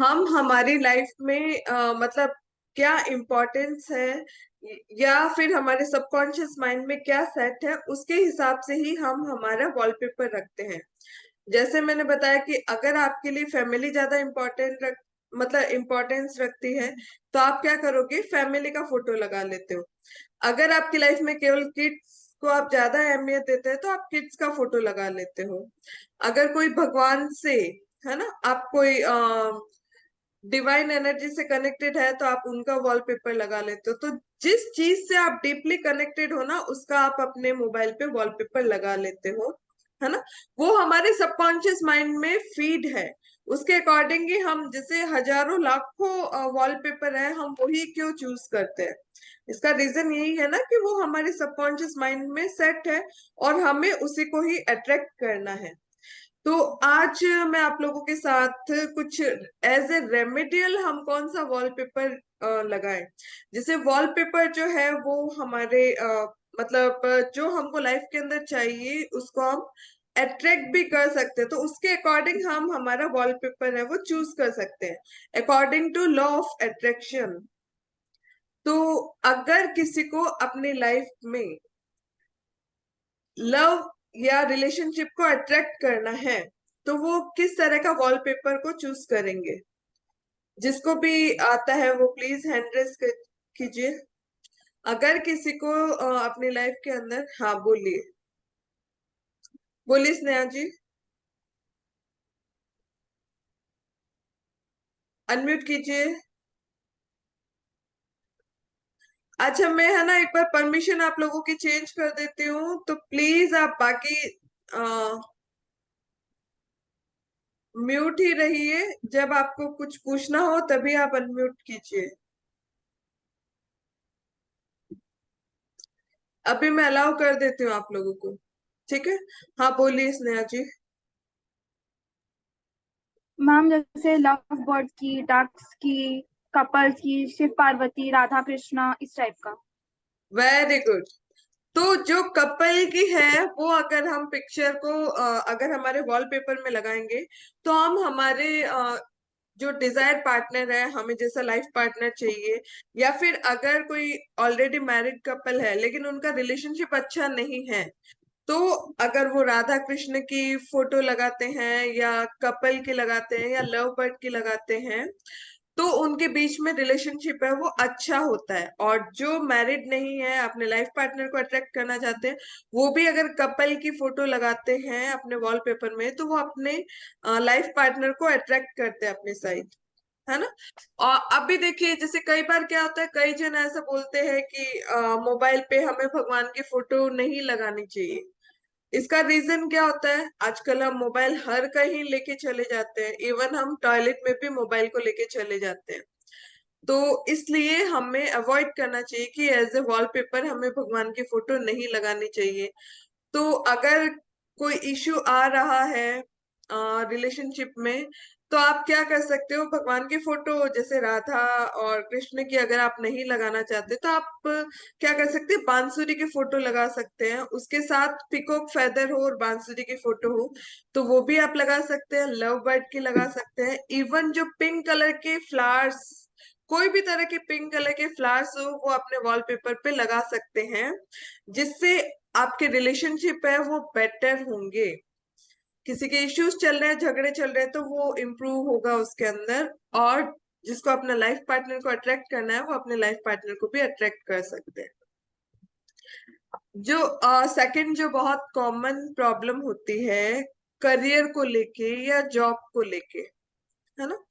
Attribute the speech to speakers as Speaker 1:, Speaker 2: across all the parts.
Speaker 1: हम हमारी लाइफ में मतलब क्या इम्पोर्टेंस है, या फिर हमारे सबकॉन्शियस माइंड में क्या सेट है, उसके हिसाब से ही हम हमारा वॉलपेपर रखते हैं। जैसे मैंने बताया कि अगर आपके लिए फैमिली ज्यादा इम्पोर्टेंट मतलब इम्पोर्टेंस रखती है, तो आप क्या करोगे, फैमिली का फोटो लगा लेते हो। अगर आपकी लाइफ में केवल किड्स को आप ज्यादा अहमियत देते हैं, तो आप किड्स का फोटो लगा लेते हो। अगर कोई भगवान से, है ना, आप कोई डिवाइन एनर्जी से कनेक्टेड है, तो आप उनका वॉलपेपर लगा लेते हो। तो जिस चीज से आप डीपली कनेक्टेड हो ना, उसका आप अपने मोबाइल पे वॉलपेपर लगा लेते हो, है ना। वो हमारे सबकॉन्शियस माइंड में फीड है। उसके अकॉर्डिंग ही हम, जैसे हजारों लाखों वॉलपेपर है, हम वही क्यों चूज करते हैं। इसका रीजन यही है ना कि वो हमारे सबकॉन्शियस माइंड में सेट है, और हमें उसी को ही अट्रैक्ट करना है। तो आज मैं आप लोगों के साथ कुछ एज ए रेमेडियल हम कौन सा वॉलपेपर लगाएं। जैसे वॉलपेपर जो है वो हमारे मतलब जो हमको लाइफ के अंदर चाहिए उसको हम अट्रैक्ट भी कर सकते हैं। तो उसके अकॉर्डिंग हम हमारा वॉलपेपर है वो चूज कर सकते हैं, according to law of attraction. तो अगर किसी को अपनी लाइफ में लव या रिलेशनशिप को अट्रैक्ट करना है, तो वो किस तरह का वॉलपेपर को चूज करेंगे। जिसको भी आता है वो प्लीज हैंड रेस कीजिए। अगर किसी को अपनी लाइफ के अंदर, हाँ बोलिए, बोलिए स्नेहा जी, अनम्यूट कीजिए। अच्छा, मैं है ना एक बार परमिशन आप लोगों की चेंज कर देती हूँ, तो प्लीज आप बाकी म्यूट ही रहिए। जब आपको कुछ पूछना हो तभी आप अनम्यूट कीजिए। अभी मैं अलाउ कर देती हूँ आप लोगों को, ठीक है। हाँ बोलिए स्नेहा जी।
Speaker 2: मैम जैसे लव बर्ड्स की, डक्स की, कपल्स की, शिव पार्वती, राधा कृष्णा, इस टाइप का।
Speaker 1: Very good. तो जो कपल की है वो अगर हम पिक्चर को अगर हमारे वॉलपेपर में लगाएंगे, तो हम हमारे जो डिजायर पार्टनर है, हमें जैसा लाइफ पार्टनर चाहिए, या फिर अगर कोई ऑलरेडी मैरिड कपल है लेकिन उनका रिलेशनशिप अच्छा नहीं है, तो अगर वो राधा कृष्ण की फोटो लगाते हैं, या कपल की लगाते हैं, या लव बर्ड की लगाते हैं, तो उनके बीच में रिलेशनशिप है वो अच्छा होता है। और जो मैरिड नहीं है, अपने लाइफ पार्टनर को अट्रैक्ट करना चाहते हैं, वो भी अगर कपल की फोटो लगाते हैं अपने वॉलपेपर में, तो वो अपने लाइफ पार्टनर को अट्रैक्ट करते हैं अपने साइड, है ना। और अभी देखिए, जैसे कई बार क्या होता है, कई जन ऐसा बोलते हैं कि मोबाइल पे हमें भगवान की फोटो नहीं लगानी चाहिए। इसका रीजन क्या होता है, आजकल हम मोबाइल हर कहीं लेके चले जाते हैं, इवन हम टॉयलेट में भी मोबाइल को लेके चले जाते हैं। तो इसलिए हमें अवॉइड करना चाहिए कि एज ए वॉलपेपर हमें भगवान की फोटो नहीं लगानी चाहिए। तो अगर कोई इश्यू आ रहा है रिलेशनशिप में, तो आप क्या कर सकते हो, भगवान की फोटो जैसे राधा और कृष्ण की अगर आप नहीं लगाना चाहते, तो आप क्या कर सकते हैं, बांसुरी की फोटो लगा सकते हैं, उसके साथ पिकॉक फेदर हो और बांसुरी की फोटो हो, तो वो भी आप लगा सकते हैं। लव बर्ड की लगा सकते हैं। इवन जो पिंक कलर के फ्लावर्स, कोई भी तरह के पिंक कलर के फ्लावर्स हो, वो अपने वॉलपेपर पे लगा सकते हैं, जिससे आपके रिलेशनशिप है वो बेटर होंगे। किसी के इश्यूज चल रहे हैं, झगड़े चल रहे हैं, तो वो इम्प्रूव होगा उसके अंदर। और जिसको अपना लाइफ पार्टनर को अट्रैक्ट करना है, वो अपने लाइफ पार्टनर को भी अट्रैक्ट कर सकते हैं। जो सेकंड जो बहुत कॉमन प्रॉब्लम होती है करियर को लेके या जॉब को लेके, है ना।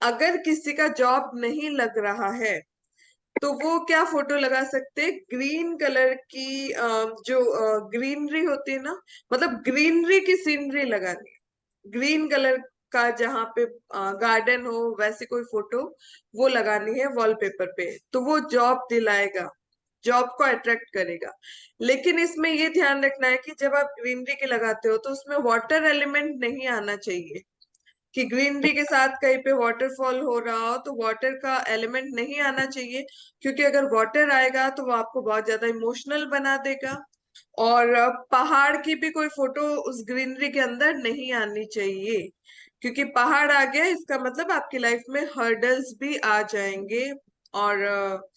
Speaker 1: अगर किसी का जॉब नहीं लग रहा है, तो वो क्या फोटो लगा सकते हैं, ग्रीन कलर की जो ग्रीनरी होती है ना, मतलब ग्रीनरी की सीनरी लगानी है। ग्रीन कलर का जहाँ पे गार्डन हो, वैसी कोई फोटो वो लगानी है वॉलपेपर पे, तो वो जॉब दिलाएगा, जॉब को अट्रैक्ट करेगा। लेकिन इसमें ये ध्यान रखना है कि जब आप ग्रीनरी के लगाते हो, तो उसमें वाटर एलिमेंट नहीं आना चाहिए। कि ग्रीनरी के साथ कहीं पे वाटरफॉल हो रहा हो, तो वाटर का एलिमेंट नहीं आना चाहिए, क्योंकि अगर वाटर आएगा तो वो आपको बहुत ज्यादा इमोशनल बना देगा। और पहाड़ की भी कोई फोटो उस ग्रीनरी के अंदर नहीं आनी चाहिए, क्योंकि पहाड़ आ गया इसका मतलब आपकी लाइफ में हर्डल्स भी आ जाएंगे, और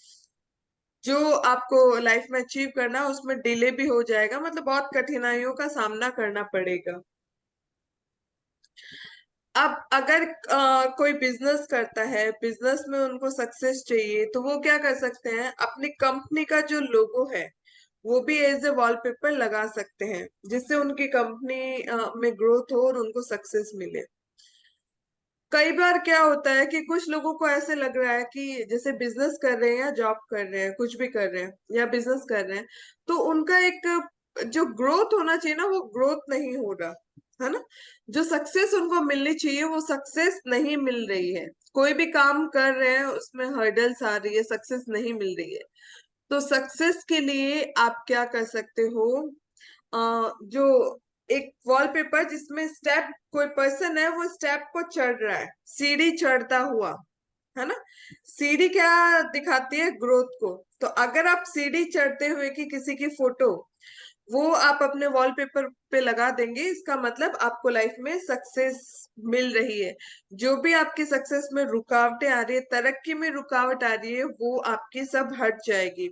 Speaker 1: जो आपको लाइफ में अचीव करना है उसमें डिले भी हो जाएगा, मतलब बहुत कठिनाइयों का सामना करना पड़ेगा। अब अगर कोई बिजनेस करता है, बिजनेस में उनको सक्सेस चाहिए, तो वो क्या कर सकते हैं, अपनी कंपनी का जो लोगो है वो भी एज ए वॉलपेपर लगा सकते हैं, जिससे उनकी कंपनी में ग्रोथ हो और उनको सक्सेस मिले। कई बार क्या होता है कि कुछ लोगों को ऐसे लग रहा है कि जैसे बिजनेस कर रहे हैं या जॉब कर रहे हैं, कुछ भी कर रहे हैं या बिजनेस कर रहे हैं, तो उनका एक जो ग्रोथ होना चाहिए ना वो ग्रोथ नहीं हो रहा, है ना। जो सक्सेस उनको मिलनी चाहिए वो सक्सेस नहीं मिल रही है। कोई भी काम कर रहे हैं उसमें हर्डल्स आ रही है, सक्सेस नहीं मिल रही है। तो सक्सेस के लिए आप क्या कर सकते हो, जो एक वॉलपेपर जिसमें स्टेप, कोई पर्सन है वो स्टेप को चढ़ रहा है, सीढ़ी चढ़ता हुआ, है ना। सीढ़ी क्या दिखाती है, ग्रोथ को। तो अगर आप सीढ़ी चढ़ते हुए की किसी की फोटो वो आप अपने वॉलपेपर पे लगा देंगे, इसका मतलब आपको लाइफ में सक्सेस मिल रही है। जो भी आपकी सक्सेस में रुकावटें आ रही है, तरक्की में रुकावट आ रही है, वो आपकी सब हट जाएगी।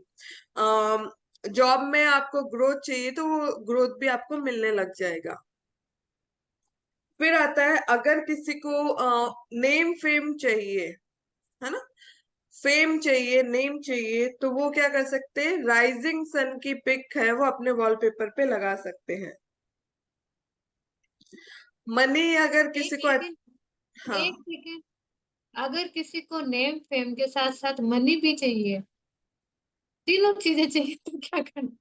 Speaker 1: जॉब में आपको ग्रोथ चाहिए तो वो ग्रोथ भी आपको मिलने लग जाएगा। फिर आता है अगर किसी को नेम फेम चाहिए, है ना, फेम चाहिए, नेम चाहिए, तो वो क्या कर सकते हैं, राइजिंग सन की पिक है वो अपने वॉलपेपर पे लगा सकते हैं। मनी अगर
Speaker 3: एक
Speaker 1: किसी को,
Speaker 3: सेकेंड,
Speaker 1: हाँ,
Speaker 3: एक सेकेंड। अगर किसी को नेम फेम के साथ साथ मनी भी चाहिए, तीनों चीजें चाहिए, तो क्या करना?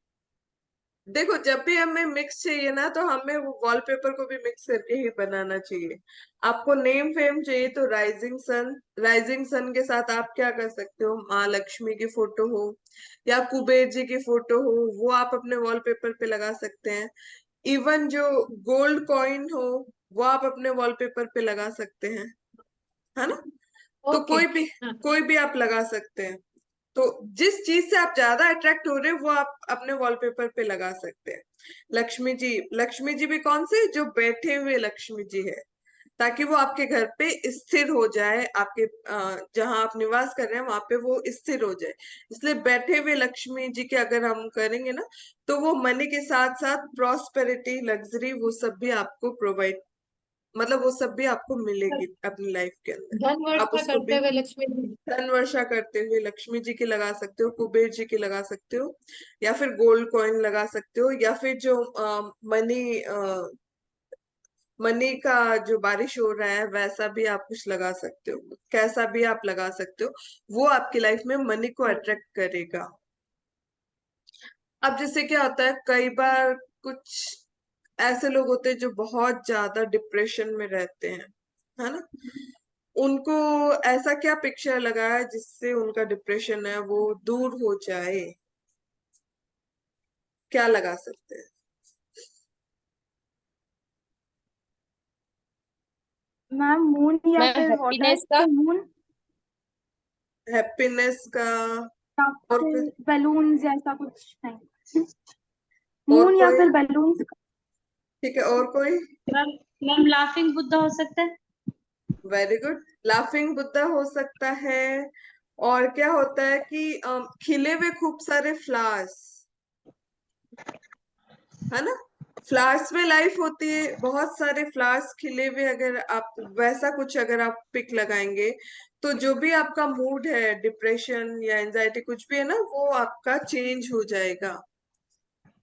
Speaker 1: देखो जब भी हमें मिक्स चाहिए ना तो हमें वो वॉलपेपर को भी मिक्स करके ही बनाना चाहिए। आपको नेम फेम चाहिए तो राइजिंग सन, राइजिंग सन के साथ आप क्या कर सकते हो, माँ लक्ष्मी की फोटो हो या कुबेर जी की फोटो हो, वो आप अपने वॉलपेपर पे लगा सकते हैं। इवन जो गोल्ड कॉइन हो वो आप अपने वॉलपेपर पे लगा सकते हैं, है ना। तो
Speaker 3: ओके। हाँ।
Speaker 1: कोई भी आप लगा सकते हैं। तो जिस चीज से आप ज्यादा अट्रैक्ट हो रहे हो वो आप अपने वॉलपेपर पे लगा सकते हैं। लक्ष्मी जी, लक्ष्मी जी भी कौन से, जो बैठे हुए लक्ष्मी जी है, ताकि वो आपके घर पे स्थिर हो जाए, आपके जहां आप निवास कर रहे हैं वहां पे वो स्थिर हो जाए। इसलिए बैठे हुए लक्ष्मी जी के अगर हम करेंगे ना, तो वो मनी के साथ साथ प्रॉस्पेरिटी, लग्जरी, वो सब भी आपको प्रोवाइड, मतलब वो सब भी आपको मिलेगी अपनी लाइफ के अंदर।
Speaker 3: धन
Speaker 1: आप
Speaker 3: वर्षा
Speaker 1: उसको
Speaker 3: करते
Speaker 1: भी
Speaker 3: हुए लक्ष्मी जी।
Speaker 1: धन वर्षा करते हुए लक्ष्मी जी की लगा सकते हो, कुबेर जी की लगा सकते हो, या फिर गोल्ड कॉइन लगा सकते हो, या फिर जो मनी मनी का जो बारिश हो रहा है वैसा भी आप कुछ लगा सकते हो, कैसा भी आप लगा सकते हो। वो आपकी लाइफ में मनी को अट्रैक्ट करेगा। अब जैसे क्या होता है, कई बार कुछ ऐसे लोग होते हैं जो बहुत ज्यादा डिप्रेशन में रहते हैं, है ना। उनको ऐसा क्या पिक्चर लगा है जिससे उनका डिप्रेशन है वो दूर हो जाए, क्या लगा सकते हैं।
Speaker 2: मैम मून या
Speaker 3: मैं
Speaker 2: फिर वाटर
Speaker 3: हैप्पीनेस का।
Speaker 2: फुल मून,
Speaker 1: हैप्पीनेस का।
Speaker 2: या
Speaker 1: और
Speaker 2: फिर
Speaker 1: फिर
Speaker 2: बैलून्स या ऐसा कुछ नहीं।
Speaker 1: और
Speaker 2: मून या
Speaker 1: कोई,
Speaker 2: फिर बैलून्स।
Speaker 1: ठीक है, और कोई।
Speaker 4: मैम मैम लाफिंग बुद्धा हो सकता है।
Speaker 1: वेरी गुड, लाफिंग बुद्धा हो सकता है। और क्या होता है कि खिले हुए खूब सारे फ्लावर्स, है ना। फ्लावर्स में लाइफ होती है, बहुत सारे फ्लावर्स खिले हुए, अगर आप वैसा कुछ अगर आप पिक लगाएंगे, तो जो भी आपका मूड है, डिप्रेशन या एंजाइटी कुछ भी है ना, वो आपका चेंज हो जाएगा,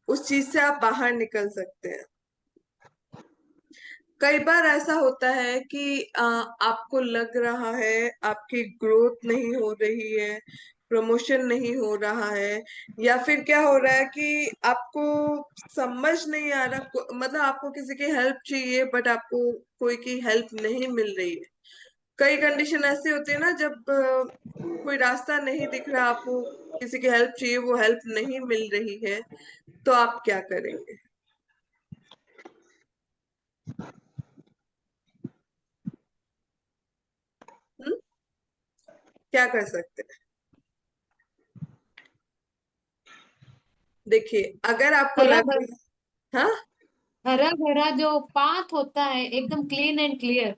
Speaker 1: उस चीज से आप बाहर निकल सकते हैं। कई बार ऐसा होता है कि आपको लग रहा है आपकी ग्रोथ नहीं हो रही है, प्रमोशन नहीं हो रहा है, या फिर क्या हो रहा है कि आपको समझ नहीं आ रहा, मतलब आपको किसी की हेल्प चाहिए बट आपको कोई की हेल्प नहीं मिल रही है। कई कंडीशन ऐसी होती है ना, जब कोई रास्ता नहीं दिख रहा, आपको किसी की हेल्प चाहिए, वो हेल्प नहीं मिल रही है, तो आप क्या करेंगे। हम्म? क्या कर सकते हैं। देखिए अगर आपको
Speaker 3: हरा
Speaker 1: लग
Speaker 3: भरा,
Speaker 1: रहा, हाँ,
Speaker 3: हरा भरा जो पाथ होता है एकदम clean and clear,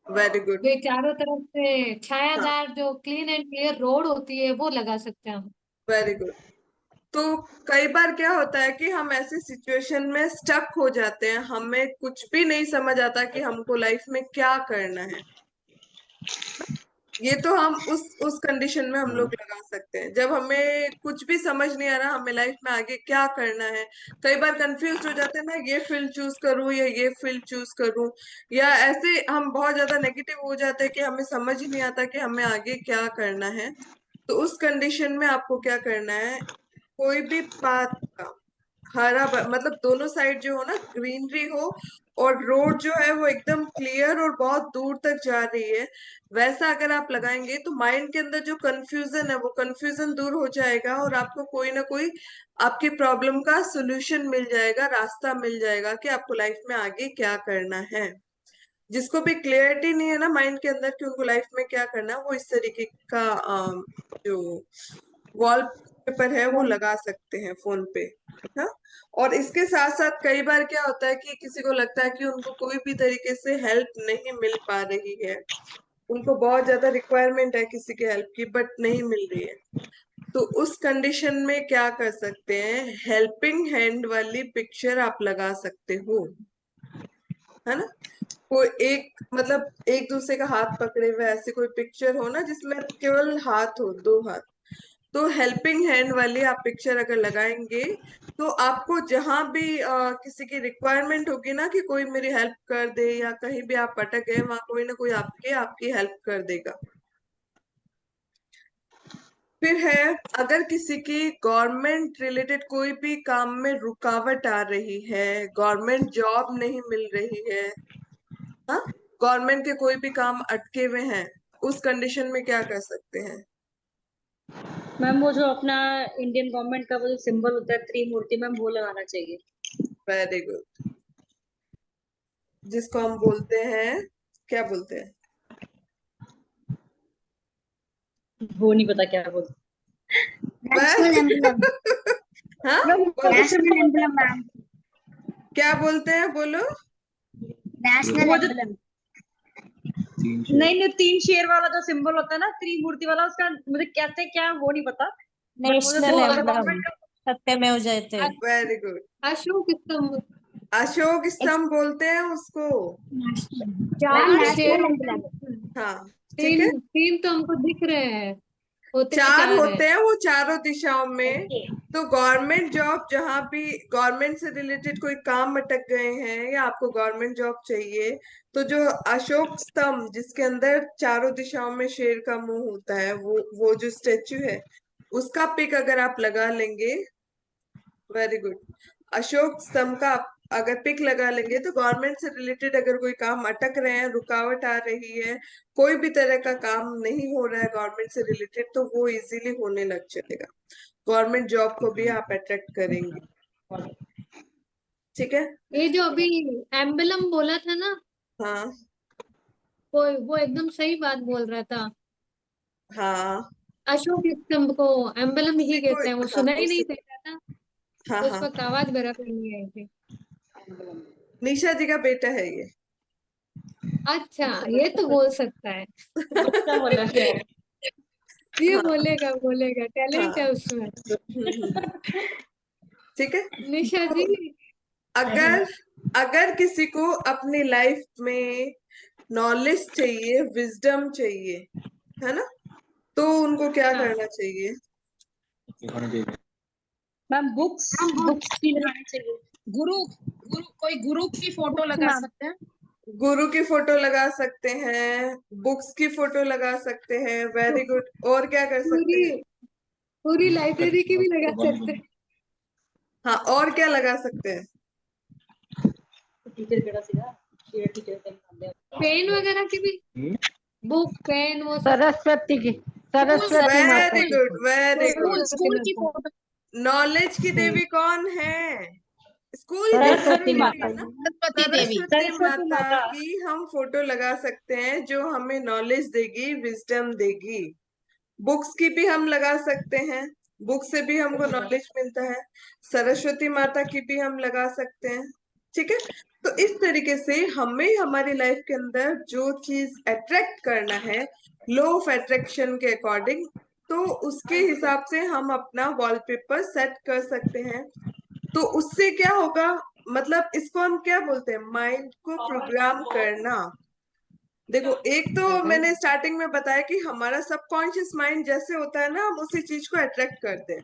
Speaker 1: very good.
Speaker 3: जो चारों तरफ से
Speaker 1: हाँ,
Speaker 3: छायादार जो क्लीन एंड क्लियर रोड होती है वो लगा सकते हैं हम।
Speaker 1: Very good. तो कई बार क्या होता है कि हम ऐसी सिचुएशन में स्टक हो जाते हैं, हमें कुछ भी नहीं समझ आता कि हमको लाइफ में क्या करना है। ये तो हम उस कंडीशन में हम लोग लगा सकते हैं जब हमें कुछ भी समझ नहीं आ रहा हमें लाइफ में आगे क्या करना है। कई बार कंफ्यूज हो जाते हैं ना, ये फील्ड चूज करूं या ये फील्ड चूज करूं, या ऐसे हम बहुत ज्यादा नेगेटिव हो जाते हैं कि हमें समझ ही नहीं आता कि हमें आगे क्या करना है। तो उस कंडीशन में आपको क्या करना है, कोई भी पाथ का मतलब दोनों साइड जो हो ना ग्रीनरी हो, और रोड जो है वो एकदम क्लियर और बहुत दूर तक जा रही है, वैसा अगर आप लगाएंगे तो माइंड के अंदर जो कंफ्यूजन है वो कंफ्यूजन दूर हो जाएगा, और आपको कोई ना कोई आपकी प्रॉब्लम का सोल्यूशन मिल जाएगा, रास्ता मिल जाएगा कि आपको लाइफ में आगे क्या करना है। जिसको भी क्लियरिटी नहीं है ना माइंड के अंदर कि उनको लाइफ में क्या करना है, वो इस तरीके का जो वॉल पेपर है वो लगा सकते हैं फोन पे। हाँ, और इसके साथ साथ कई बार क्या होता है कि किसी को लगता है कि उनको कोई भी तरीके से हेल्प नहीं मिल पा रही है, उनको बहुत ज्यादा रिक्वायरमेंट है किसी की हेल्प की बट नहीं मिल रही है। तो उस कंडीशन में क्या कर सकते हैं, हेल्पिंग हैंड वाली पिक्चर आप लगा सकते हो, है ना। कोई एक मतलब एक दूसरे का हाथ पकड़े हुए ऐसी कोई पिक्चर हो ना जिसमें केवल हाथ हो, दो हाथ। तो हेल्पिंग हैंड वाली आप पिक्चर अगर लगाएंगे तो आपको जहां भी किसी की रिक्वायरमेंट होगी ना कि कोई मेरी हेल्प कर दे, या कहीं भी आप अटक गए वहां कोई ना कोई आपकी हेल्प कर देगा। फिर है, अगर किसी की गवर्नमेंट रिलेटेड कोई भी काम में रुकावट आ रही है, गवर्नमेंट जॉब नहीं मिल रही है, हाँ, गवर्नमेंट के कोई भी काम अटके हुए हैं, उस कंडीशन में क्या कर सकते हैं।
Speaker 4: मैम वो जो अपना इंडियन गवर्नमेंट का वो जो सिंबल होता है त्रिमूर्ति, मैम वो लगाना चाहिए।
Speaker 1: Very good. जिसको हम बोलते हैं, क्या बोलते हैं।
Speaker 4: वो नहीं पता क्या बोलते।
Speaker 2: National emblem.
Speaker 1: हाँ,
Speaker 4: मैम वो जो
Speaker 2: नेशनल
Speaker 4: सिंबल होता
Speaker 2: एम्बलम मैम।
Speaker 1: क्या बोलते हैं बोलो।
Speaker 2: नेशनल
Speaker 4: वो जो
Speaker 2: एम्बलम।
Speaker 4: नहीं नहीं, तीन शेर वाला जो सिंबल होता है ना त्रिमूर्ति वाला, उसका मुझे कहते क्या है वो नहीं पता, बट वो जो
Speaker 5: नेशनल
Speaker 4: सिंबल है
Speaker 5: एम्बलम
Speaker 4: गवर्नमेंट का।
Speaker 5: सत्यमेव जयते।
Speaker 3: अ-
Speaker 1: वेरी गुड।
Speaker 3: अशोक स्तंभ।
Speaker 1: अशोक स्तंभ बोलते हैं उसको।
Speaker 2: मैम
Speaker 3: चार
Speaker 2: नेशनल
Speaker 3: शेरों
Speaker 2: एम्बलम।
Speaker 3: के
Speaker 1: हाँ, ठीक है।
Speaker 3: तीन तीन तो हमको दिख रहे हैं, होते तो
Speaker 1: चार
Speaker 3: चार है।
Speaker 1: होते हैं वो चारों दिशाओं में।
Speaker 2: ओके।
Speaker 1: तो गवर्नमेंट जॉब, जहां भी गवर्नमेंट से रिलेटेड कोई काम अटक गए हैं या आपको गवर्नमेंट जॉब चाहिए, तो जो अशोक स्तंभ जिसके अंदर चारों दिशाओं में शेर का मुंह होता है, वो जो स्टेच्यू है उसका पिक अगर आप लगा लेंगे, वेरी गुड, अशोक स्तंभ का आप अगर पिक लगा लेंगे तो गवर्नमेंट से रिलेटेड अगर कोई काम अटक रहे हैं, रुकावट आ रही है, कोई भी तरह का काम नहीं हो रहा है गवर्नमेंट से रिलेटेड, तो वो इजीली होने लग जाएगा। गवर्नमेंट जॉब को भी आप अट्रैक्ट करेंगे। ठीक है।
Speaker 3: ये जो अभी एम्बलम बोला था ना,
Speaker 1: हाँ
Speaker 3: वो एकदम सही बात बोल रहा था।
Speaker 1: हाँ,
Speaker 3: अशोक स्तंभ को एम्बलम
Speaker 1: उसी
Speaker 3: ही
Speaker 1: को,
Speaker 3: कहते हैं, वो
Speaker 1: हाँ
Speaker 3: सुना ही
Speaker 1: उसी,
Speaker 3: नहीं देता था।
Speaker 1: हाँ
Speaker 3: उस
Speaker 1: हाँ,
Speaker 3: वक्त आवाज बराबर नहीं आई थी।
Speaker 1: निशा जी का बेटा है ये।
Speaker 3: अच्छा, ये तो बोल सकता है।
Speaker 4: बच्चा बोला क्या है।
Speaker 3: ये
Speaker 1: हाँ
Speaker 3: बोलेगा बोलेगा, टैलेंट है
Speaker 1: हाँ,
Speaker 3: उसमें।
Speaker 1: ठीक है।
Speaker 3: निशा
Speaker 1: तो
Speaker 3: जी।
Speaker 1: अगर अगर किसी को अपनी लाइफ में नॉलेज चाहिए, विजडम चाहिए, है ना, तो उनको क्या
Speaker 3: हाँ,
Speaker 1: करना चाहिए।
Speaker 4: मैम बुक्स, बुक्स की लगानी चाहिए। गुरु, कोई गुरु की फोटो
Speaker 2: बुक्स
Speaker 4: लगा
Speaker 2: मैम।
Speaker 4: सकते हैं।
Speaker 1: गुरु की फोटो लगा सकते हैं, बुक्स की फोटो लगा सकते हैं, वेरी गुड। और क्या कर सकते
Speaker 3: पूरी
Speaker 1: हैं।
Speaker 3: पूरी लाइब्रेरी की भी लगा सकते हैं।
Speaker 1: हाँ, और क्या लगा सकते हैं।
Speaker 4: टीचर केड़ा सीगा, टीचर का नाम दे।
Speaker 3: पेन वगैरह की भी, बुक पेन वो सब।
Speaker 2: सरस्वती की, सरस्वती माता
Speaker 1: वेरी
Speaker 2: की
Speaker 1: good,
Speaker 2: photo.
Speaker 1: Very
Speaker 4: school
Speaker 1: good.
Speaker 4: School की फोटो।
Speaker 1: नॉलेज की देवी कौन है, स्कूल की नहीं
Speaker 2: सरस्वती
Speaker 1: देवी
Speaker 2: माता
Speaker 1: है ना,
Speaker 2: की।
Speaker 4: सरस्वती देवी।
Speaker 1: सरस्वती
Speaker 4: सरस्वती
Speaker 1: माता
Speaker 4: माता।
Speaker 1: की हम फोटो लगा सकते हैं जो हमें नॉलेज देगी, विजडम देगी। बुक्स की भी हम लगा सकते हैं, बुक से भी हमको नॉलेज मिलता है, सरस्वती माता की भी हम लगा सकते हैं। ठीक है, तो इस तरीके से हमें हमारी लाइफ के अंदर जो चीज अट्रैक्ट करना है, लॉ ऑफ अट्रैक्शन के अकॉर्डिंग, तो उसके हिसाब से हम अपना वॉलपेपर सेट कर सकते हैं। तो उससे क्या होगा, मतलब इसको हम क्या बोलते हैं, माइंड को प्रोग्राम करना। देखो, एक तो मैंने स्टार्टिंग में बताया कि हमारा सबकॉन्शियस माइंड जैसे होता है ना, हम उसी चीज को अट्रैक्ट करते हैं।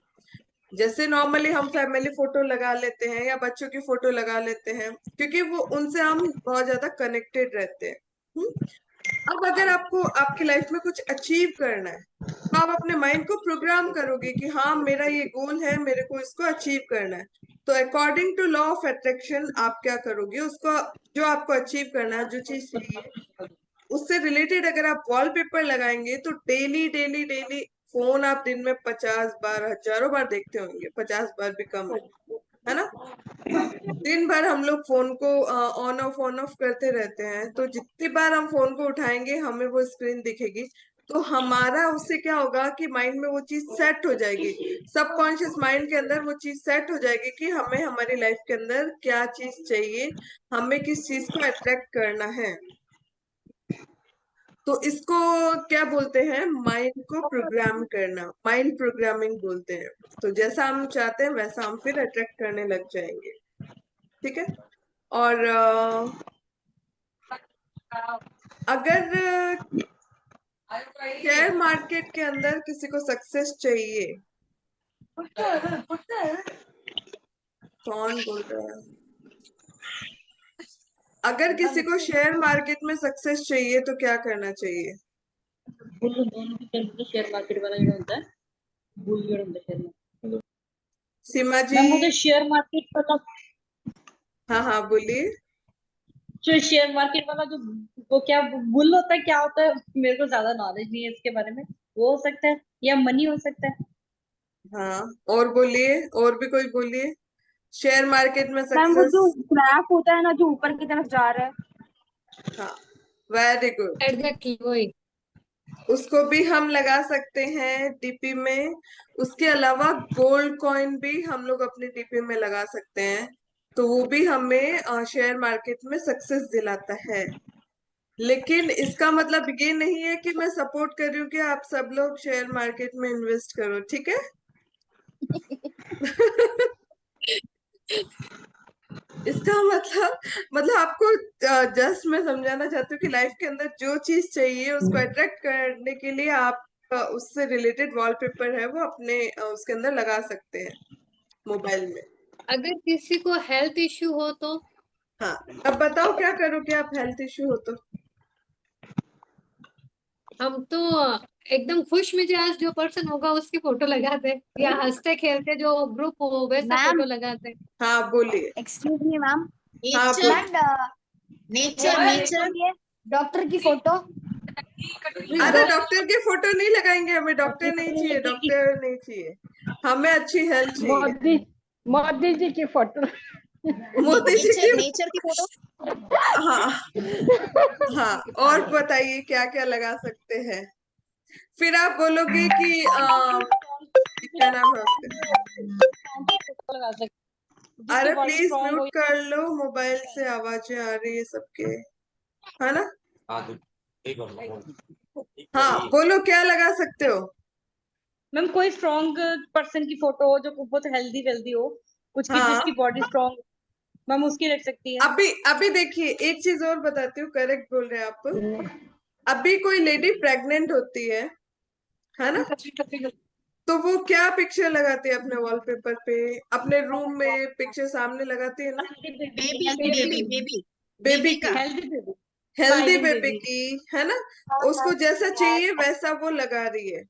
Speaker 1: जैसे नॉर्मली हम फैमिली फोटो लगा लेते हैं या बच्चों की फोटो लगा लेते हैं, क्योंकि वो उनसे हम बहुत ज्यादा कनेक्टेड रहते हैं। अब अगर आपको आपकी लाइफ में कुछ अचीव करना है, तो आप अपने माइंड को प्रोग्राम करोगे कि हाँ, मेरा ये गोल है, मेरे को इसको अचीव करना है। तो according to law of attraction आप क्या करोगे, उसको, जो आपको अचीव करना है, जो चीज चाहिए, उससे रिलेटेड अगर आप वॉलपेपर लगाएंगे, तो डेली डेली डेली, फोन आप दिन में 50 बार, हजारों बार देखते होंगे, 50 बार भी कम है ना। दिन भर हम लोग फोन को ऑन ऑफ करते रहते हैं, तो जितनी बार हम फोन को उठाएंगे हमें वो स्क्रीन दिखेगी। तो हमारा उससे क्या होगा कि माइंड में वो चीज सेट हो जाएगी, सबकॉन्शियस माइंड के अंदर वो चीज सेट हो जाएगी कि हमें हमारी लाइफ के अंदर क्या चीज चाहिए, हमें किस चीज को अट्रैक्ट करना है। तो इसको क्या बोलते हैं, माइंड को प्रोग्राम करना, माइंड प्रोग्रामिंग बोलते हैं। तो जैसा हम चाहते हैं वैसा हम फिर अट्रैक्ट करने लग जाएंगे। ठीक है, और अगर शेयर मार्केट के अंदर किसी को सक्सेस चाहिए, कौन बोल रहा है, अगर किसी को शेयर मार्केट में सक्सेस चाहिए तो क्या करना चाहिए?
Speaker 4: दोनों की तरफ शेयर मार्केट वाला जो होता है, बुल जो होता है शेयर मार्केट।
Speaker 1: सीमा जी।
Speaker 4: मैम वो तो शेयर मार्केट वाला,
Speaker 1: हाँ हाँ, बोलिए।
Speaker 4: जो शेयर मार्केट वाला जो, वो क्या बुल होता है, क्या होता है, मेरे को ज्यादा नॉलेज नहीं है इसके बारे में। वो हो सकता है या मनी हो सकता है।
Speaker 1: हाँ, और बोलिए, और भी कोई बोलिए, शेयर मार्केट में
Speaker 2: मैम वो जो
Speaker 1: सक्सेस।
Speaker 2: ग्राफ होता है ना, जो ऊपर की तरफ जा रहा है।
Speaker 1: हाँ, वेरी गुड।
Speaker 3: एग्जैक्टली वही।
Speaker 1: उसको भी हम लगा सकते हैं डीपी में। उसके अलावा गोल्ड कॉइन भी हम लोग अपने डीपी में लगा सकते हैं, तो वो भी हमें शेयर मार्केट में सक्सेस दिलाता है। लेकिन इसका मतलब ये नहीं है कि मैं सपोर्ट कर रही हूँ कि आप सब लोग शेयर मार्केट में इन्वेस्ट करो, ठीक है। इसका मतलब आपको जस्ट मैं समझाना चाहती हूँ कि लाइफ के अंदर जो चीज चाहिए उसको अट्रैक्ट करने के लिए आप उससे रिलेटेड वॉलपेपर है वो अपने उसके अंदर लगा सकते हैं, मोबाइल में।
Speaker 3: अगर किसी को हेल्थ इश्यू हो तो
Speaker 1: हाँ, अब बताओ क्या करोगे आप, हेल्थ इश्यू हो तो?
Speaker 3: हम तो एकदम खुश मिजाज जो पर्सन होगा उसकी फोटो लगाते, या हंसते खेलते जो ग्रुप हो वैसा
Speaker 5: मैम,
Speaker 3: फोटो लगाते।
Speaker 1: हाँ, बोलिए।
Speaker 5: Excuse me ma'am.
Speaker 1: हाँ,
Speaker 5: नेचर
Speaker 1: बोलिए।
Speaker 5: मैम, नेचर नेचर डॉक्टर की फोटो।
Speaker 1: अरे, डॉक्टर की फोटो नहीं लगाएंगे, हमें डॉक्टर नहीं चाहिए, डॉक्टर नहीं चाहिए, हमें अच्छी हेल्थ चाहिए।
Speaker 4: मोदी मोदी जी की फोटो।
Speaker 1: मोदी जी
Speaker 5: नेचर
Speaker 1: की।
Speaker 5: नेचर की फोटो।
Speaker 1: हाँ हाँ, और बताइए क्या क्या लगा सकते हैं। फिर आप बोलोगे कि क्या नाम है उसका,
Speaker 4: लगा सकते, जिसकी
Speaker 1: अरे
Speaker 4: बॉडी
Speaker 1: प्लीज
Speaker 4: स्ट्रांग हो।
Speaker 1: म्यूट कर लो, मोबाइल से आवाजें आ रही है सबके, है ना। हाँ, बोलो क्या लगा सकते हो।
Speaker 4: मैम कोई स्ट्रांग पर्सन की फोटो हो जो बहुत हेल्दी वेल्दी हो, कुछ की
Speaker 1: हाँ,
Speaker 4: जिसकी बॉडी स्ट्रांग, मैम उसकी रख सकती है।
Speaker 1: अभी अभी देखिए, एक चीज और बताती हूँ, करेक्ट बोल रहे हैं आप। अभी कोई लेडी प्रेग्नेंट होती है ना, तो वो क्या पिक्चर लगाती है अपने वॉलपेपर पे, अपने रूम में पिक्चर सामने लगाती है ना,
Speaker 5: baby baby baby
Speaker 1: baby
Speaker 5: baby
Speaker 1: की,
Speaker 5: का।
Speaker 4: Healthy baby,
Speaker 1: healthy
Speaker 4: smiling
Speaker 1: baby
Speaker 4: baby.
Speaker 1: की, है ना। उसको जैसा चाहिए वैसा वो लगा रही है।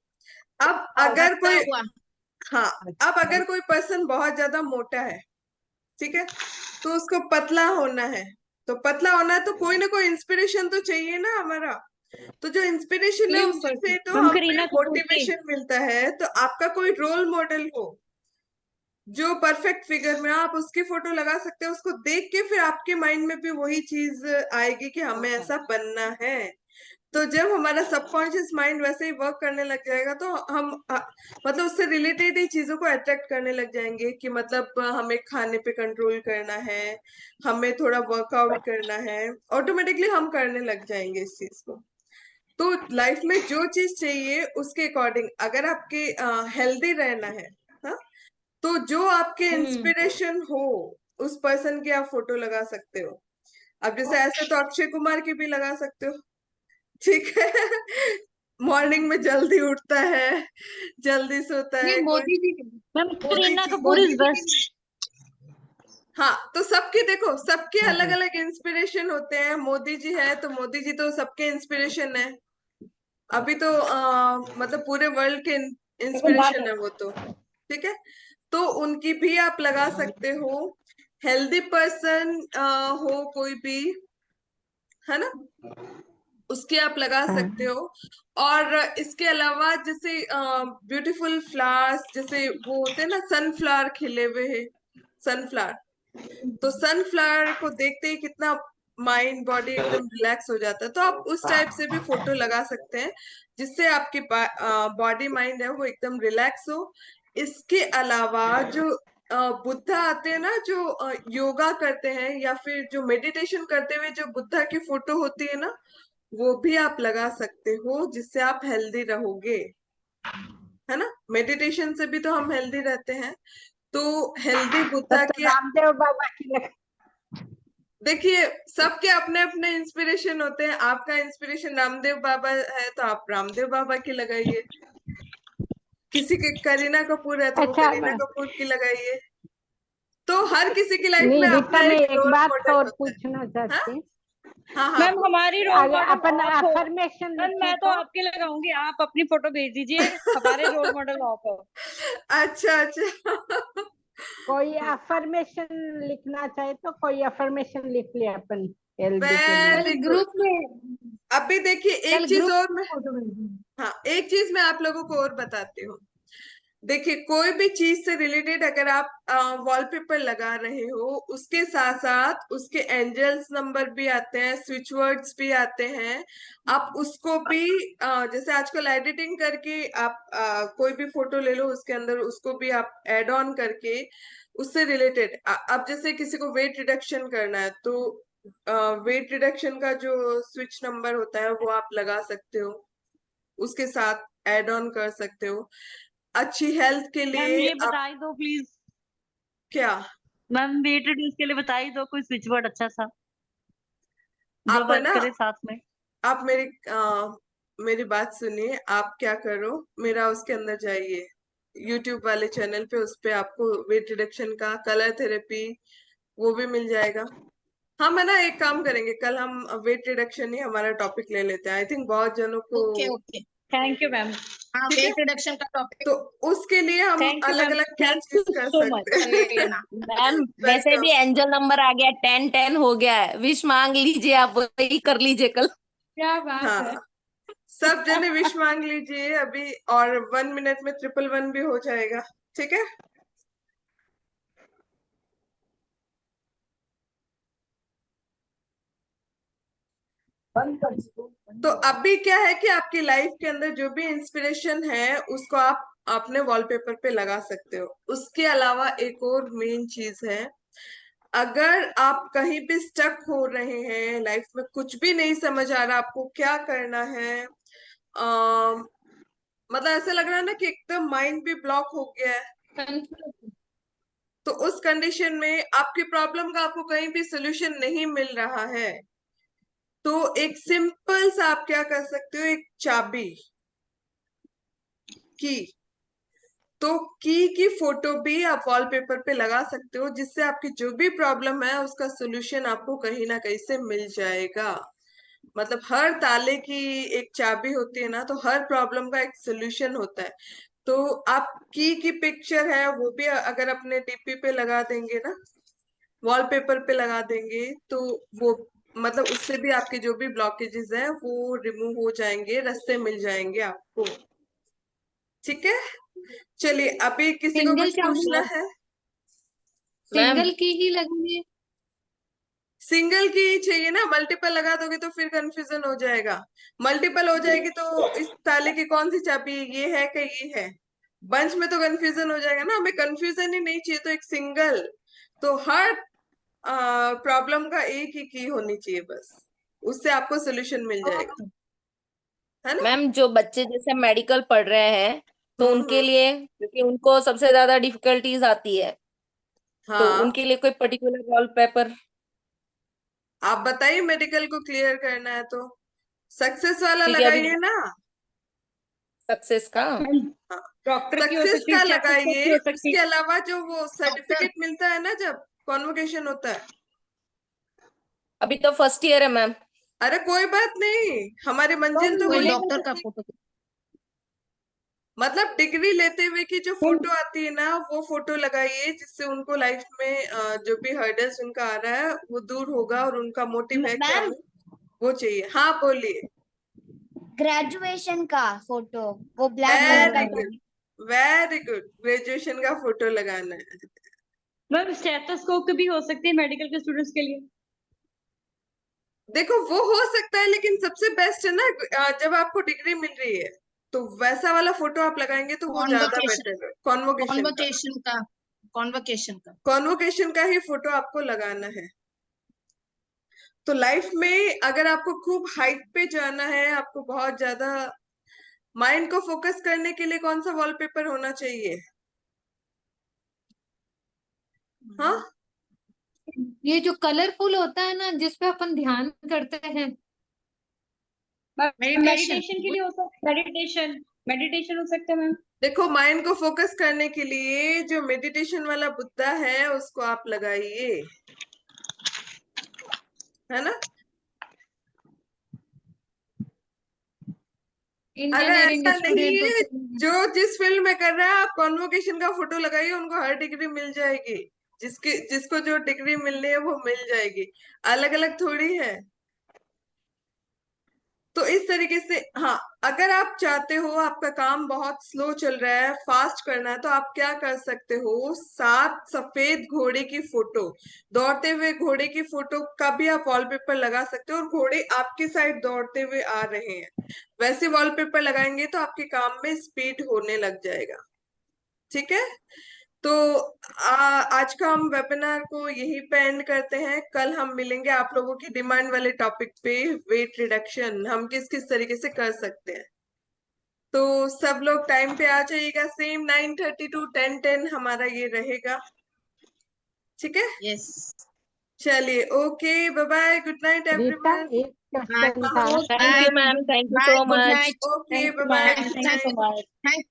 Speaker 1: अब अगर
Speaker 5: हंसता
Speaker 1: कोई,
Speaker 5: हुआ।
Speaker 1: हाँ, अब अगर कोई पर्सन बहुत ज्यादा मोटा है, ठीक है, तो उसको पतला होना है। तो पतला होना है तो कोई ना कोई इंस्पिरेशन तो चाहिए ना हमारा। तो जो इंस्पिरेशन है
Speaker 3: स्लिम
Speaker 1: उसी
Speaker 3: पर्सन।
Speaker 1: से तो
Speaker 4: मैम
Speaker 1: हमें
Speaker 4: करीना कपूर की।
Speaker 1: मोटिवेशन मिलता है। तो आपका कोई रोल मॉडल हो जो परफेक्ट फिगर में, आप उसकी फोटो लगा सकते हो। उसको देख के फिर आपके माइंड में भी वही चीज आएगी कि हमें ऐसा बनना है। तो जब हमारा सबकॉन्शियस माइंड वैसे ही वर्क करने लग जाएगा तो हम मतलब उससे रिलेटेड ही चीजों को अट्रैक्ट करने लग जाएंगे कि मतलब हमें खाने पे कंट्रोल करना है, हमें थोड़ा वर्कआउट करना है, ऑटोमेटिकली हम करने लग जाएंगे इस चीज को। तो लाइफ में जो चीज चाहिए उसके अकॉर्डिंग अगर आपके हेल्दी रहना है, हाँ, तो जो आपके इंस्पिरेशन हो उस पर्सन की आप फोटो लगा सकते हो। अब जैसे ऐसे तो अक्षय कुमार की भी लगा सकते हो, ठीक है। मॉर्निंग में जल्दी उठता है, जल्दी सोता
Speaker 3: नहीं,
Speaker 1: है कोई।
Speaker 3: Modi ji
Speaker 4: ma'am
Speaker 1: Modi
Speaker 4: Kareena
Speaker 1: ji,
Speaker 4: Kapoor is best.
Speaker 1: हाँ, तो सबके देखो सबके
Speaker 4: हाँ
Speaker 1: अलग
Speaker 4: जी।
Speaker 1: अलग इंस्पिरेशन होते हैं। मोदी जी है तो मोदी जी तो सबके इंस्पिरेशन है। अभी तो मतलब पूरे वर्ल्ड के इंस्पिरेशन है वो तो, ठीक है। तो उनकी भी आप लगा सकते हो। हेल्दी पर्सन हो कोई भी, है ना, उसके आप लगा सकते हो। और इसके अलावा जैसे ब्यूटीफुल फ्लावर्स, जैसे वो होते हैं ना सनफ्लावर खिले हुए हैं, सनफ्लावर, तो सनफ्लावर को देखते ही कितना माइंड बॉडी एकदम रिलैक्स हो जाता है। तो आप उस टाइप से भी फोटो लगा सकते हैं जिससे आपकी बॉडी माइंड है वो एकदम रिलैक्स हो। इसके अलावा जो बुद्धा आते हैं ना, जो योगा करते हैं या फिर जो मेडिटेशन करते हुए जो बुद्धा की फोटो होती है ना, वो भी आप लगा सकते हो जिससे आप हेल्दी रहोगे, है ना। मेडिटेशन से भी तो हम हेल्दी रहते हैं। तो हेल्दी बुद्धा
Speaker 5: तब तो
Speaker 1: की,
Speaker 5: रामदेव बाबा की
Speaker 1: देखिए सबके अपने अपने इंस्पिरेशन होते हैं। आपका इंस्पिरेशन रामदेव बाबा है तो आप रामदेव बाबा की लगाइए। किसी के करीना कपूर है तो वो
Speaker 5: अच्छा
Speaker 1: करीना कपूर की लगाइए। तो हर किसी की लाइफ
Speaker 5: नहीं
Speaker 1: में
Speaker 5: रीता,
Speaker 1: अपना
Speaker 5: मैं
Speaker 1: एक
Speaker 5: एक
Speaker 1: रोल
Speaker 5: बात
Speaker 1: मॉडल
Speaker 5: और
Speaker 1: होता है।
Speaker 5: पूछना
Speaker 1: हाँ,
Speaker 5: चाहती हूँ।
Speaker 1: हाँ, हाँ,
Speaker 4: मैम हमारी रोल
Speaker 5: अगर
Speaker 4: मॉडल
Speaker 5: अपन
Speaker 4: आप हो।
Speaker 5: अफर्मेशन
Speaker 4: मैम
Speaker 5: लिखे
Speaker 4: मैं तो
Speaker 5: तो
Speaker 4: आपके लगाऊंगी, आप अपनी फोटो भेज दीजिए। हमारे रोल मॉडल आप हो।
Speaker 1: अच्छा, अच्छा।
Speaker 5: कोई अफर्मेशन लिखना चाहे तो कोई अफर्मेशन लिख ले अपन हेल्दी के लिए।
Speaker 3: कल
Speaker 1: वेरी गुड।
Speaker 3: ग्रुप में
Speaker 1: अभी देखिए
Speaker 3: कल
Speaker 1: एक चीज
Speaker 3: ग्रुप
Speaker 1: और
Speaker 3: में
Speaker 1: मैं,
Speaker 3: फोटो भेजूंगी।
Speaker 1: हाँ, एक चीज मैं आप लोगों को और बताती हूँ। देखिए कोई भी चीज से रिलेटेड अगर आप वॉलपेपर लगा रहे हो, उसके साथ साथ उसके एंजल्स नंबर भी आते हैं, स्विच वर्ड्स भी आते हैं। आप उसको भी जैसे आजकल एडिटिंग करके आप कोई भी फोटो ले लो, उसके अंदर उसको भी आप ऐड ऑन करके उससे रिलेटेड, अब जैसे किसी को वेट रिडक्शन करना है तो वेट रिडक्शन का जो स्विच नंबर होता है वो आप लगा सकते हो, उसके साथ ऐड ऑन कर सकते हो। अच्छी हेल्थ के
Speaker 4: मैम
Speaker 1: लिए
Speaker 4: ये
Speaker 1: आप
Speaker 4: बता ही दो प्लीज।
Speaker 1: क्या,
Speaker 4: मैम वेट रिड्यूस के लिए बता ही दो कोई स्विच वर्ड अच्छा सा जो
Speaker 1: आप है
Speaker 4: वर्क
Speaker 1: ना,
Speaker 4: करे साथ में।
Speaker 1: आप मेरी बात सुनिए। आप क्या करो, मेरा उसके अंदर जाइए, यूट्यूब वाले चैनल पे, उस पे आपको वेट रिडक्शन का कलर थेरेपी वो भी मिल जाएगा। हम है ना एक काम करेंगे, कल हम वेट रिडक्शन ही हमारा टॉपिक ले लेते हैं। आई थिंक बहुत जनों को,
Speaker 5: okay okay.
Speaker 4: Thank you ma'am.
Speaker 5: हाँ,
Speaker 1: ठीक है।
Speaker 5: वेट रिडक्शन का टॉपिक
Speaker 1: तो उसके लिए हम
Speaker 4: थैंक यू
Speaker 1: अलग
Speaker 4: मैम।
Speaker 1: अलग क्या
Speaker 4: थैंक यू
Speaker 1: चीज कर
Speaker 4: सो
Speaker 1: सकते
Speaker 4: मच।
Speaker 5: ले
Speaker 1: हैं।
Speaker 5: लेना।
Speaker 6: मैम वैसे
Speaker 1: वेलकम।
Speaker 6: भी एंजल नंबर आ गया, 10-10 हो गया है, विश मांग लीजिए, आप वही कर लीजिए कल।
Speaker 3: क्या बात है।
Speaker 1: हाँ, सब जने विश मांग लीजिए अभी, और 1 मिनट में 111 भी हो जाएगा, ठीक है। तो अभी क्या है कि आपकी लाइफ के अंदर जो भी इंस्पिरेशन है उसको आप अपने वॉलपेपर पे लगा सकते हो। उसके अलावा एक और मेन चीज है, अगर आप कहीं भी स्टक हो रहे हैं लाइफ में, कुछ भी नहीं समझ आ रहा आपको क्या करना है, मतलब ऐसा लग रहा है ना कि एकदम माइंड भी ब्लॉक हो गया है,
Speaker 3: कंफ्यूज।
Speaker 1: तो उस कंडीशन में आपकी प्रॉब्लम का आपको कहीं भी सोल्यूशन नहीं मिल रहा है, तो एक सिंपल सा आप क्या कर सकते हो, एक चाबी की, तो की फोटो भी आप वॉलपेपर पे लगा सकते हो जिससे आपकी जो भी प्रॉब्लम है उसका सोल्यूशन आपको कहीं ना कहीं से मिल जाएगा। मतलब हर ताले की एक चाबी होती है ना, तो हर प्रॉब्लम का एक सोल्यूशन होता है। तो आप की पिक्चर है वो भी अगर अपने डीपी पे लगा देंगे ना, वॉलपेपर पे लगा देंगे, तो वो मतलब उससे भी आपके जो भी ब्लॉकेजेस हैं वो रिमूव हो जाएंगे, रास्ते मिल जाएंगे आपको, ठीक है। चलिए अभी किसी को
Speaker 3: सिंगल
Speaker 1: कुछ
Speaker 3: चाबी,
Speaker 1: पूछना है?
Speaker 6: मैम
Speaker 3: सिंगल की ही लगेंगे।
Speaker 1: सिंगल की ही चाहिए ना, मल्टीपल लगा दोगे तो फिर कंफ्यूजन हो जाएगा। मल्टीपल हो जाएगी तो इस ताले की कौन सी चाबी, ये है कि ये है, बंच में तो कंफ्यूजन हो जाएगा ना, हमें कंफ्यूजन ही नहीं चाहिए, तो एक सिंगल, तो हर प्रॉब्लम का एक ही की होनी चाहिए बस, उससे आपको सोल्यूशन मिल जाएगा, है ना।
Speaker 6: मैम जो बच्चे जैसे मेडिकल पढ़ रहे हैं तो उनके
Speaker 1: हम्म।
Speaker 6: लिए, क्योंकि उनको सबसे ज्यादा डिफिकल्टीज आती है, तो
Speaker 1: हाँ,
Speaker 6: उनके लिए कोई पर्टिकुलर वॉलपेपर?
Speaker 1: आप बताइए, मेडिकल को क्लियर करना है तो सक्सेस वाला
Speaker 6: क्योंकि अभी
Speaker 1: लगाइए ना।
Speaker 6: सक्सेस का,
Speaker 1: हाँ,
Speaker 4: डॉक्टर की हो
Speaker 1: सक्सेस
Speaker 4: सकती है,
Speaker 1: का
Speaker 4: स्टेथोस्कोप की
Speaker 1: लगाइए,
Speaker 4: हो सकती
Speaker 1: उसके
Speaker 4: है।
Speaker 1: अलावा जो वो
Speaker 3: डॉक्टर,
Speaker 1: सर्टिफिकेट मिलता है ना जब कॉन्वोकेशन होता है।
Speaker 6: अभी तो फर्स्ट ईयर है मैम।
Speaker 1: अरे कोई बात नहीं, हमारी मंजिल तो
Speaker 3: कोई
Speaker 1: वही,
Speaker 3: डॉक्टर का फोटो।
Speaker 1: मतलब डिग्री लेते हुए की जो फोटो आती है ना, वो फोटो लगाइए, जिससे उनको लाइफ में जो भी हर्डल्स उनका आ रहा है वो दूर होगा, और उनका मोटिव है कि
Speaker 7: मैम,
Speaker 1: हमें वो चाहिए। हाँ बोलिए।
Speaker 7: ग्रेजुएशन का फोटो, वो ब्लैक कलर का
Speaker 1: वेरी गुड,
Speaker 7: लगाना।
Speaker 1: वेरी गुड, ग्रेजुएशन का फोटो लगाना है।
Speaker 4: मैम स्टेथोस्कोप भी हो सकती है मेडिकल के स्टूडेंट्स के लिए।
Speaker 1: देखो वो हो सकता है, लेकिन सबसे बेस्ट है ना, जब आपको डिग्री मिल रही है तो वैसा वाला फोटो आप लगाएंगे तो वो ज्यादा
Speaker 3: कॉन्वोकेशन,
Speaker 1: बेटर है। कॉन्वोकेशन का,
Speaker 3: कॉन्वोकेशन का, कॉन्वोकेशन का।
Speaker 1: कॉन्वोकेशन का ही फोटो आपको लगाना है। तो लाइफ में अगर आपको खूब हाइट पे जाना है, आपको बहुत ज्यादा माइंड को फोकस करने के लिए कौन सा वॉलपेपर होना चाहिए? हाँ,
Speaker 3: ये जो कलरफुल होता है ना, जिसपे अपन ध्यान करते हैं, मेडिटेशन।
Speaker 4: मेडिटेशन के लिए हो सकता है, मेडिटेशन मेडिटेशन हो सकता है मैम।
Speaker 1: देखो माइंड को फोकस करने के लिए जो मेडिटेशन वाला बुद्धा है उसको आप लगाइए, है ना। अगर
Speaker 3: इंजीनियरिंग
Speaker 1: ऐसा नहीं
Speaker 3: स्टूडेंट
Speaker 1: है,
Speaker 3: होते हैं।
Speaker 1: जो जिस फील्ड में कर रहा है, आप कॉन्वोकेशन का फोटो लगाइए, उनको हर डिग्री मिल जाएगी, जिसको जो डिग्री मिलनी है वो मिल जाएगी, अलग अलग थोड़ी है। तो इस तरीके से, हाँ, अगर आप चाहते हो आपका काम बहुत स्लो चल रहा है, फास्ट करना है, तो आप क्या कर सकते हो, 7 सफेद घोड़े की फोटो, दौड़ते हुए घोड़े की फोटो का भी आप वॉलपेपर लगा सकते हो, और घोड़े आपके साइड दौड़ते हुए आ रहे हैं, वैसे वॉलपेपर लगाएंगे तो आपके काम में स्पीड होने लग जाएगा। ठीक है, तो आज का हम वेबिनार को यहीं पे एंड करते हैं। कल हम मिलेंगे आप लोगों की डिमांड वाले टॉपिक पे, वेट रिडक्शन हम किस किस तरीके से कर सकते हैं। तो सब लोग टाइम पे आ जाइएगा, सेम 9:30 टू 10:10 हमारा ये रहेगा। ठीक है,
Speaker 3: यस।
Speaker 1: चलिए, okay, bye bye, good night
Speaker 5: Rita,
Speaker 1: everyone.
Speaker 5: एक क्वेश्चन था।
Speaker 6: Thank
Speaker 3: bye,
Speaker 6: you ma'am, thank you
Speaker 3: bye,
Speaker 6: so
Speaker 3: good
Speaker 6: much.
Speaker 3: Night.
Speaker 1: Okay,
Speaker 4: thank
Speaker 1: bye
Speaker 4: you
Speaker 1: bye,
Speaker 4: ma'am,
Speaker 1: good
Speaker 4: thank you
Speaker 1: night.
Speaker 4: So much.
Speaker 3: Thank